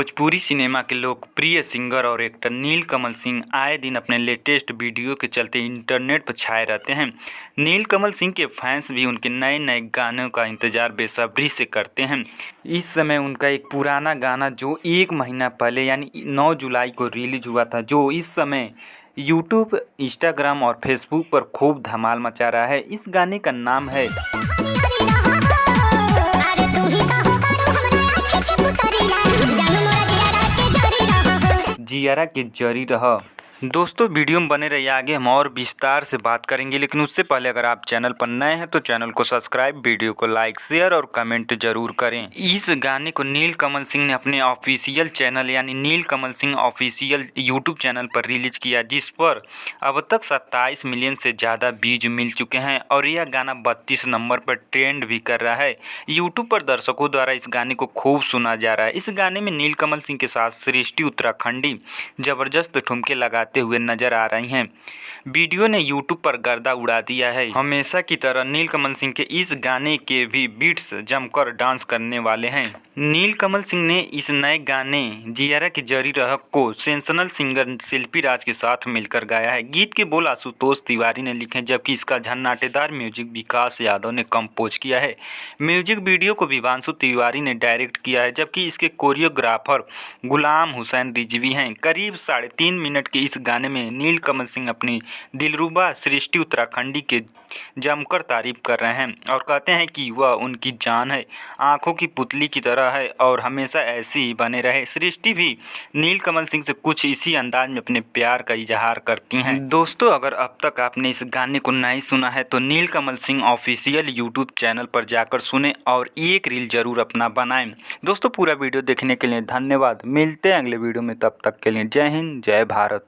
Bhojpuri cinema के लोकप्रिय singer और एक्टर नीलकमल सिंह आए दिन अपने लेटेस्ट वीडियो के चलते इंटरनेट पर छाए रहते हैं। नीलकमल सिंह के फैंस भी उनके नए नए गानों का इंतजार बेसब्री से करते हैं। इस समय उनका एक पुराना गाना जो 1 महीना पहले यानी 9 जुलाई को रिलीज हुआ था, जो इस समय यूट्यूब, इंस्टाग्राम और फेसबुक पर खूब धमाल मचा रहा है। इस गाने का नाम है जियारा के जरी रह। दोस्तों, वीडियो में बने रहिए, आगे हम और विस्तार से बात करेंगे, लेकिन उससे पहले अगर आप चैनल पर नए हैं तो चैनल को सब्सक्राइब, वीडियो को लाइक, शेयर और कमेंट जरूर करें। इस गाने को नीलकमल सिंह ने अपने ऑफिशियल चैनल यानी नीलकमल सिंह ऑफिशियल यूट्यूब चैनल पर रिलीज किया, जिस पर अब तक 27 मिलियन से ज़्यादा व्यूज मिल चुके हैं और यह गाना 32 नंबर पर ट्रेंड भी कर रहा है। यूट्यूब पर दर्शकों द्वारा इस गाने को खूब सुना जा रहा है। इस गाने में नीलकमल सिंह के साथ सृष्टि उत्तराखंडी जबरदस्त ठुमके लगाते हुए नजर आ रही हैं। वीडियो ने यूट्यूब पर गर्दा उड़ा दिया है। हमेशा की तरह नीलकमल सिंह के इस गाने के भी बीट्स जमकर डांस करने वाले हैं। नीलकमल सिंह ने इस नए गाने जियारा की जरी रह को सेंसेशनल सिंगर शिल्पी राज के साथ मिलकर गाया है। गीत के बोल आशुतोष तिवारी ने लिखे, जबकि इसका झन्नाटेदार म्यूजिक विकास यादव ने कंपोज किया है। म्यूजिक वीडियो को विवांशु तिवारी ने डायरेक्ट किया है, जबकि इसके कोरियोग्राफर गुलाम हुसैन रिजवी हैं। करीब 3.5 मिनट के इस गाने में नीलकमल सिंह अपनी दिलरुबा सृष्टि उत्तराखंडी के जमकर तारीफ कर रहे हैं और कहते हैं कि वह उनकी जान है, आंखों की पुतली की तरह है और हमेशा ऐसी ही बने रहे। सृष्टि भी नीलकमल सिंह से कुछ इसी अंदाज में अपने प्यार का इजहार करती हैं। दोस्तों, अगर अब तक आपने इस गाने को नहीं सुना है तो नीलकमल सिंह ऑफिशियल यूट्यूब चैनल पर जाकर सुने और एक रील जरूर अपना बनाएं। दोस्तों, पूरा वीडियो देखने के लिए धन्यवाद। मिलते हैं अगले वीडियो में, तब तक के लिए जय हिंद, जय भारत।